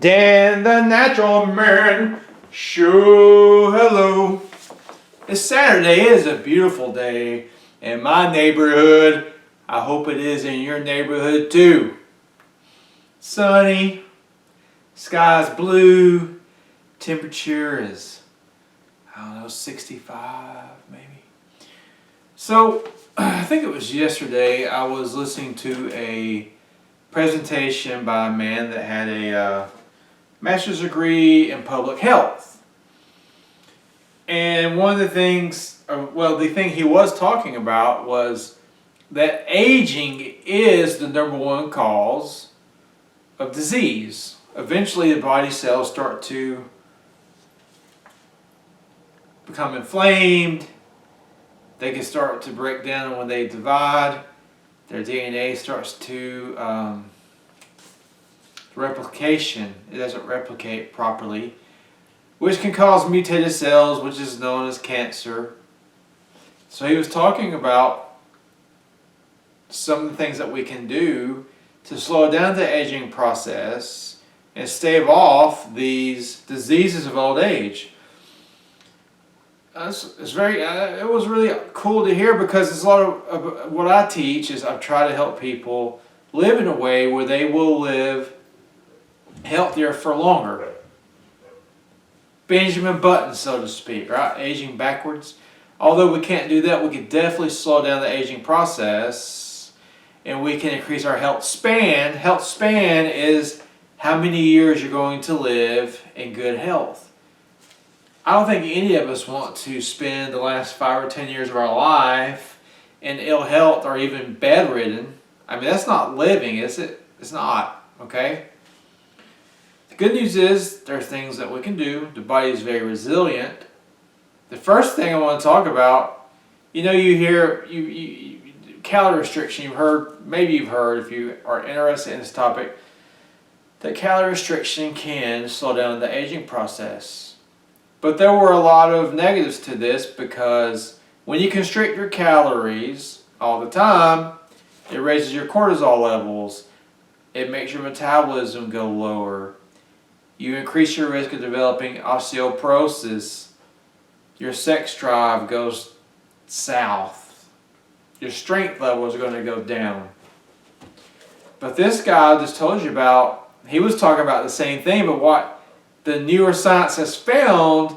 Dan the Natural Man Show. Hello. It's Saturday. It is a beautiful day in my neighborhood. I hope it is in your neighborhood too. Sunny, sky's blue, temperature is, 65 maybe. So, I think it was yesterday I was listening to a presentation by a man that had a master's degree in public health. And one of the things, the thing he was talking about was that aging is the number one cause of disease. Eventually the body cells start to become inflamed. They can start to break down when they divide. Their DNA starts to replication. It doesn't replicate properly, which can cause mutated cells, which is known as cancer. So he was talking about some of the things that we can do to slow down the aging process and stave off these diseases of old age. It was really cool to hear, because it's a lot of what I teach is I try to help people live in a way where they will live healthier for longer. Benjamin Button, so to speak, right? Aging backwards. Although we can't do that, we can definitely slow down the aging process, and we can increase our health span. Health span is how many years you're going to live in good health. I don't think any of us want to spend the last 5 or 10 years of our life in ill health or even bedridden. I mean, that's not living, is it? It's not, okay? The good news is there are things that we can do. The body is very resilient. The first thing I want to talk about, you hear calorie restriction. Maybe you've heard, if you are interested in this topic, that calorie restriction can slow down the aging process. But there were a lot of negatives to this, because when you constrict your calories all the time, it raises your cortisol levels. It makes your metabolism go lower. You increase your risk of developing osteoporosis. Your sex drive goes south. Your strength levels are going to go down. But this guy I just told you about, he was talking about the same thing, but what the newer science has found,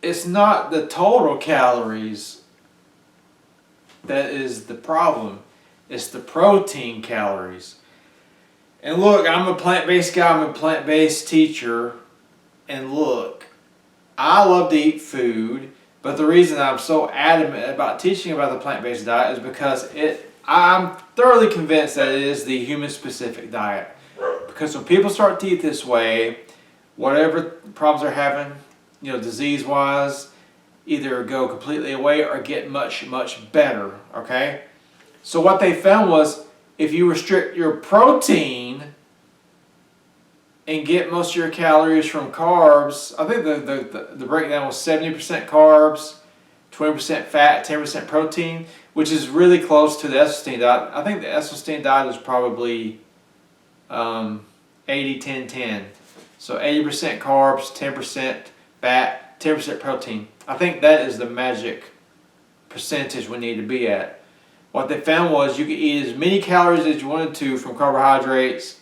it's not the total calories that is the problem. It's the protein calories. And look, I'm a plant-based guy, I'm a plant-based teacher, and look, I love to eat food, but the reason I'm so adamant about teaching about the plant-based diet is because I'm thoroughly convinced that it is the human-specific diet. Because when people start to eat this way, whatever problems they're having, disease-wise, either go completely away or get much, much better, okay? So what they found was, if you restrict your protein and get most of your calories from carbs, I think the breakdown was 70% carbs, 20% fat, 10% protein, which is really close to the Esselstyn diet. I think the Esselstyn diet is probably 80-10-10. So 80% carbs, 10% fat, 10% protein. I think that is the magic percentage we need to be at. What they found was you could eat as many calories as you wanted to from carbohydrates,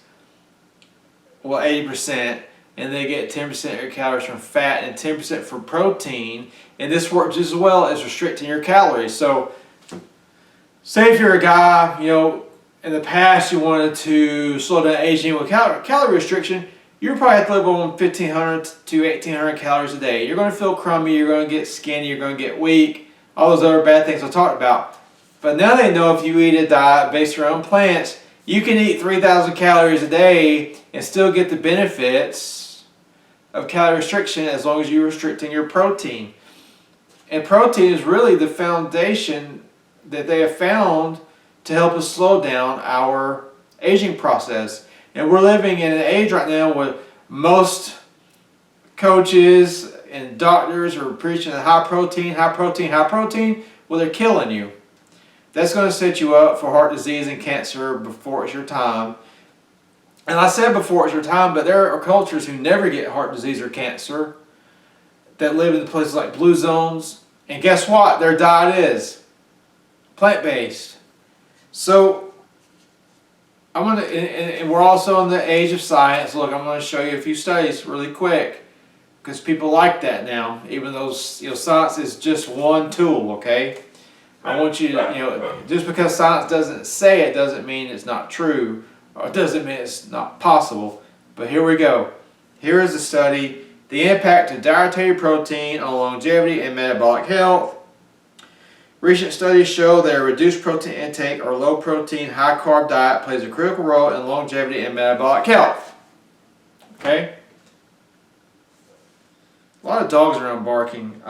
80%, and they get 10% of your calories from fat and 10% from protein. And this works as well as restricting your calories. So say if you're a guy, in the past you wanted to slow down aging with calorie restriction, you probably have to live on 1,500 to 1,800 calories a day. You're going to feel crummy, you're going to get skinny, you're going to get weak, all those other bad things I talked about. But now they know if you eat a diet based around plants, you can eat 3,000 calories a day and still get the benefits of calorie restriction as long as you're restricting your protein. And protein is really the foundation that they have found to help us slow down our aging process. And we're living in an age right now where most coaches and doctors are preaching high protein, high protein, high protein. Well, they're killing you. That's going to set you up for heart disease and cancer before it's your time. And I said before it's your time, but there are cultures who never get heart disease or cancer that live in places like blue zones. And guess what? Their diet is plant-based. So and we're also in the age of science. Look, I'm going to show you a few studies really quick because people like that now. Even though science is just one tool. Okay, I want you to just because science doesn't say it doesn't mean it's not true, or it doesn't mean it's not possible. But here we go. Here is a study: the impact of dietary protein on longevity and metabolic health. Recent studies show that a reduced protein intake or low protein, high carb diet plays a critical role in longevity and metabolic health. Okay? A lot of dogs around barking.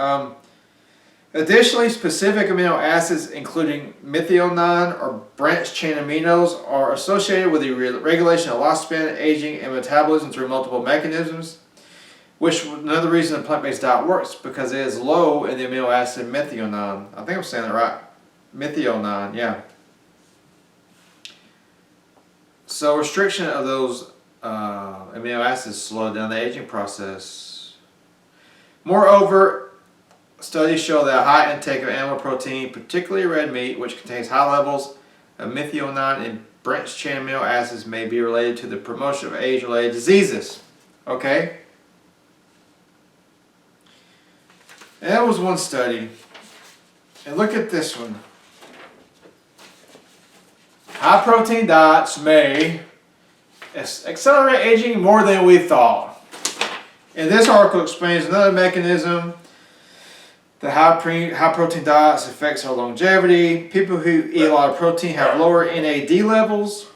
Additionally, specific amino acids, including methionine or branched chain aminos, are associated with the regulation of lifespan, aging, and metabolism through multiple mechanisms. Which another reason a plant-based diet works because it is low in the amino acid methionine. I think I'm saying that right. Methionine, yeah. So restriction of those amino acids slow down the aging process. Moreover, studies show that a high intake of animal protein, particularly red meat, which contains high levels of methionine and branched chain amino acids, may be related to the promotion of age-related diseases. Okay? And that was one study. And look at this one. High protein diets may accelerate aging more than we thought. And this article explains another mechanism. The high protein diets affects our longevity. People who eat a lot of protein have lower NAD levels,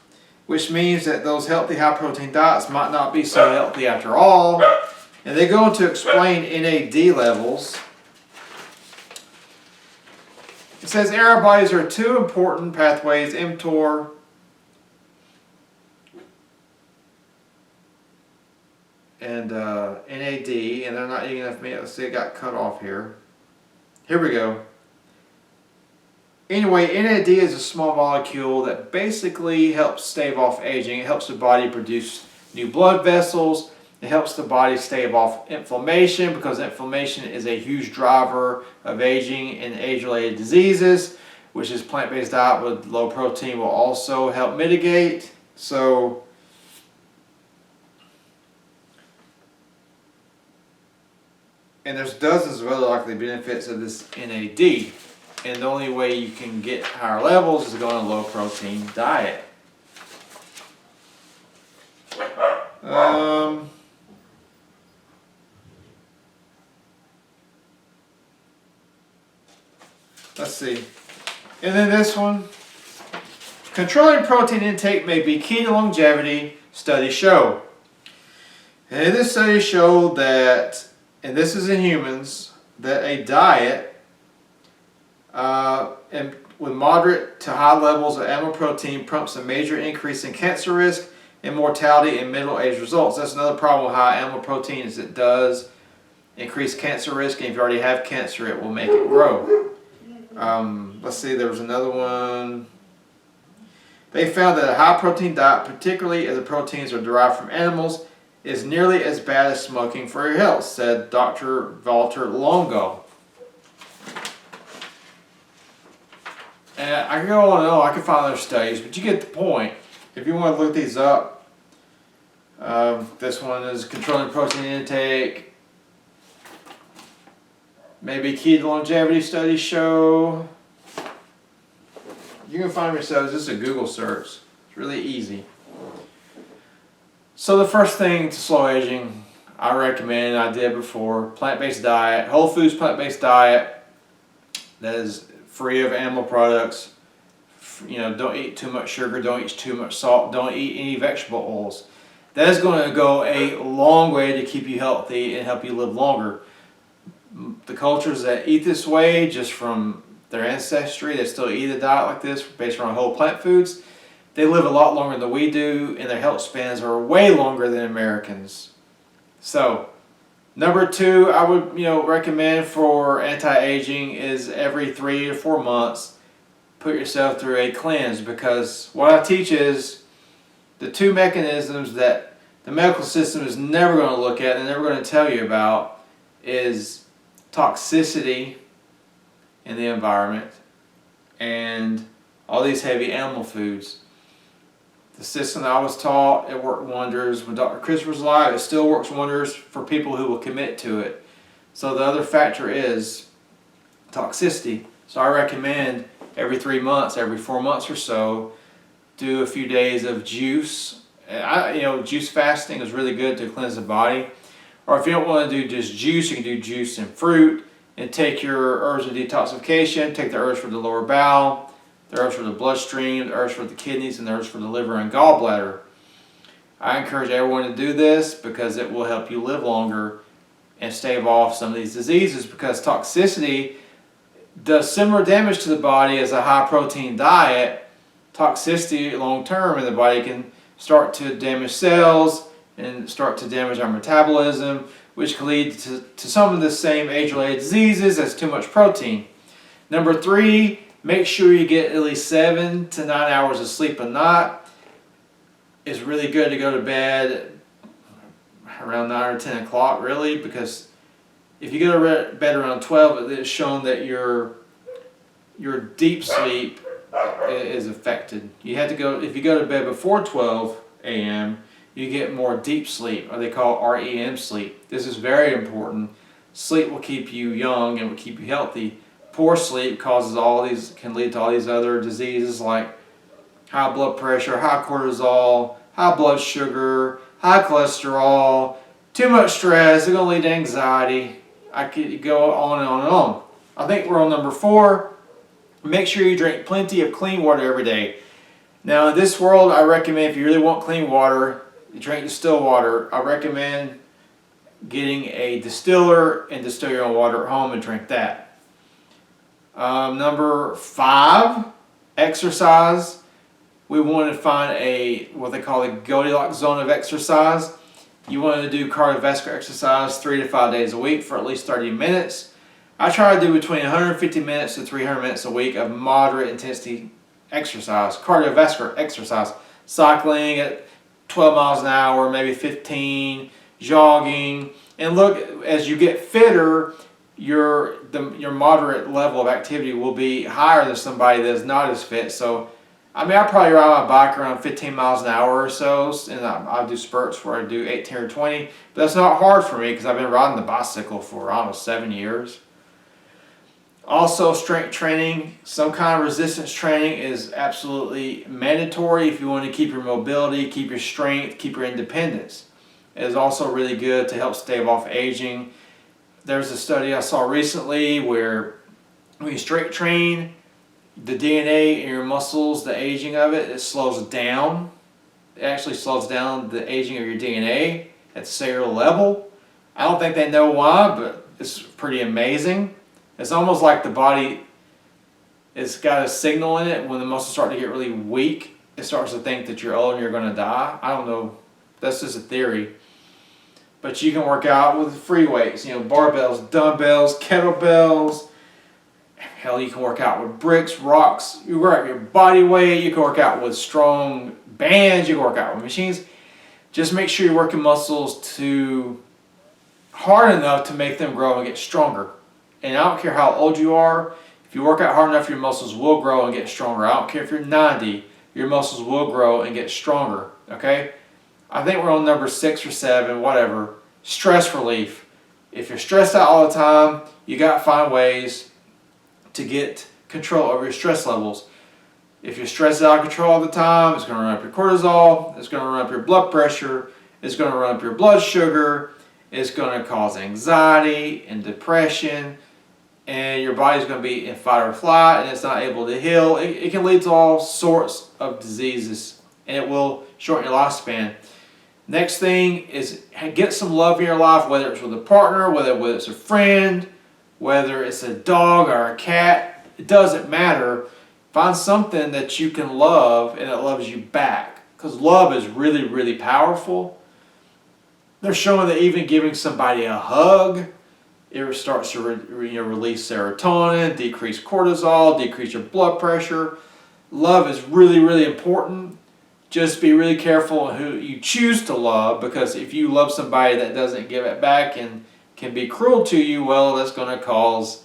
which means that those healthy high protein diets might not be so healthy after all. And they go on to explain NAD levels. It says in our bodies there are two important pathways, mTOR and NAD, and they're not eating enough meat. Let's see, it got cut off here. Here we go. Anyway, NAD is a small molecule that basically helps stave off aging. It helps the body produce new blood vessels. It helps the body stave off inflammation because inflammation is a huge driver of aging and age-related diseases, which is plant-based diet with low protein will also help mitigate. So, and there's dozens of other likely benefits of this NAD. And the only way you can get higher levels is to go on a low protein diet. Let's see. And then this one. Controlling protein intake may be key to longevity, studies show. And this study showed that, and this is in humans, that a diet and with moderate to high levels of animal protein prompts a major increase in cancer risk and mortality in middle-age results. That's another problem with high animal protein is it does increase cancer risk, and if you already have cancer, it will make it grow. Let's see, there was another one. They found that a high-protein diet, particularly as the proteins are derived from animals, is nearly as bad as smoking for your health, said Dr. Walter Longo. And I can go on and on, I can find other studies, but you get the point. If you want to look these up, this one is controlling protein intake. Maybe key to longevity studies show. You can find them yourselves, just a Google search. It's really easy. So the first thing to slow aging, I recommend, I did before, plant-based diet, whole foods plant-based diet that is free of animal products. You know, don't eat too much sugar, don't eat too much salt, don't eat any vegetable oils. That is going to go a long way to keep you healthy and help you live longer. The cultures that eat this way, just from their ancestry, that still eat a diet like this based on whole plant foods, they live a lot longer than we do, and their health spans are way longer than Americans. So, number two, I would recommend for anti-aging is every 3 to 4 months, put yourself through a cleanse, because what I teach is the two mechanisms that the medical system is never going to look at and never going to tell you about is toxicity in the environment and all these heavy animal foods. The system that I was taught, it worked wonders when Dr. Chris was alive. It still works wonders for people who will commit to it. So the other factor is toxicity. So I recommend every 3 months, every 4 months or so, do a few days of juice. Juice fasting is really good to cleanse the body. Or if you don't want to do just juice, you can do juice and fruit and take your herbs of detoxification, take the herbs for the lower bowel, the herbs for the bloodstream, the herbs for the kidneys, and the herbs for the liver and gallbladder. I encourage everyone to do this because it will help you live longer and stave off some of these diseases, because toxicity does similar damage to the body as a high protein diet. Toxicity long term in the body can start to damage cells and start to damage our metabolism, which can lead to some of the same age-related diseases as too much protein. Number 3, make sure you get at least 7 to 9 hours of sleep a night. It's really good to go to bed around 9 or 10 o'clock, really, because if you go to bed around 12, it's shown that your deep sleep is affected. You have to go, if you go to bed before 12 a.m., you get more deep sleep, or they call REM sleep. This is very important. Sleep will keep you young and will keep you healthy. Poor sleep can lead to all these other diseases like high blood pressure, high cortisol, high blood sugar, high cholesterol, too much stress. They're going to lead to anxiety. I could go on and on and on. I think we're on number 4. Make sure you drink plenty of clean water every day. Now in this world, I recommend, if you really want clean water, you drink distilled water. I recommend getting a distiller and distill your own water at home and drink that. Number 5, exercise. We want to find what they call a Goldilocks zone of exercise. You want to do cardiovascular exercise 3 to 5 days a week for at least 30 minutes. I try to do between 150 minutes to 300 minutes a week of moderate intensity exercise, cardiovascular exercise, cycling at 12 miles an hour, maybe 15, jogging. And look, as you get fitter, your moderate level of activity will be higher than somebody that's not as fit. So, I probably ride my bike around 15 miles an hour or so, and I'll do spurts where I do 18 or 20. But that's not hard for me because I've been riding the bicycle for almost 7 years. Also, strength training, some kind of resistance training is absolutely mandatory if you want to keep your mobility, keep your strength, keep your independence. It is also really good to help stave off aging. There's a study I saw recently where when you strength train, the DNA in your muscles, the aging of it slows down. It actually slows down the aging of your DNA at the cellular level. I don't think they know why, but it's pretty amazing. It's almost like the body, it's got a signal in it. When the muscles start to get really weak, it starts to think that you're old and you're going to die. I don't know. That's just a theory. But you can work out with free weights, barbells, dumbbells, kettlebells. Hell, you can work out with bricks, rocks. You work out your body weight. You can work out with strong bands. You can work out with machines. Just make sure you're working muscles hard enough to make them grow and get stronger. And I don't care how old you are. If you work out hard enough, your muscles will grow and get stronger. I don't care if you're 90. Your muscles will grow and get stronger. Okay? I think we're on number 6 or 7, whatever. Stress relief. If you're stressed out all the time, you got to find ways to get control over your stress levels. If you're stressed out of control all the time, it's going to run up your cortisol, it's going to run up your blood pressure, it's going to run up your blood sugar, it's going to cause anxiety and depression, and your body's going to be in fight or flight and it's not able to heal. It can lead to all sorts of diseases, and it will shorten your lifespan. Next thing is get some love in your life, whether it's with a partner, whether it's a friend, whether it's a dog or a cat. It doesn't matter. Find something that you can love and it loves you back, because love is really, really powerful. They're showing that even giving somebody a hug, it starts to release serotonin, decrease cortisol, decrease your blood pressure. Love is really, really important just be really careful on who you choose to love, because if you love somebody that doesn't give it back and can be cruel to you, well, that's going to cause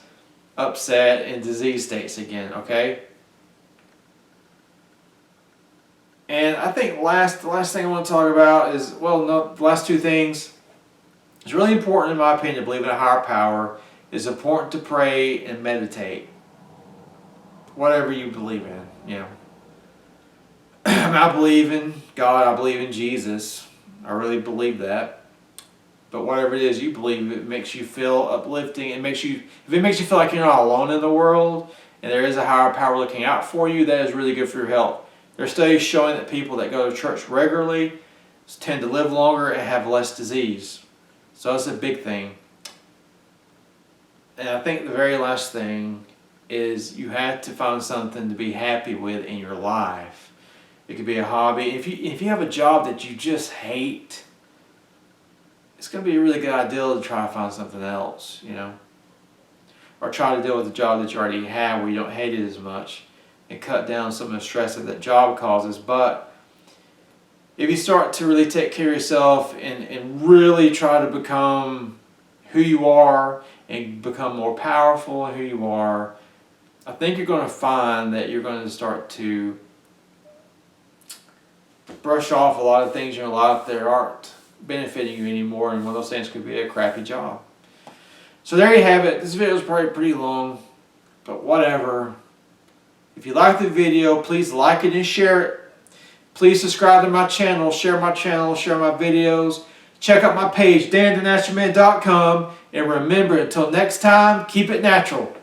upset and disease states again, okay? And I think the last thing I want to talk about is, well, no, the last two things. It's really important, in my opinion, to believe in a higher power. It's important to pray and meditate. Whatever you believe in, you know. I believe in God, I believe in Jesus. I really believe that. But whatever it is you believe, it makes you feel uplifting. If it makes you feel like you're not alone in the world, and there is a higher power looking out for you, that is really good for your health. There are studies showing that people that go to church regularly tend to live longer and have less disease. So that's a big thing. And I think the very last thing is you have to find something to be happy with in your life. It could be a hobby. If you have a job that you just hate, it's going to be a really good idea to try to find something else, you know. Or try to deal with the job that you already have where you don't hate it as much and cut down some of the stress that job causes. But if you start to really take care of yourself and really try to become who you are and become more powerful in who you are, I think you're going to find that you're going to start to brush off a lot of things in your life that aren't benefiting you anymore, and one of those things could be a crappy job. So there you have it. This video is probably pretty long, but whatever. If you like the video, please like it and share it. Please subscribe to my channel, share my videos. Check out my page, danthenaturalman.com. And remember, until next time, keep it natural.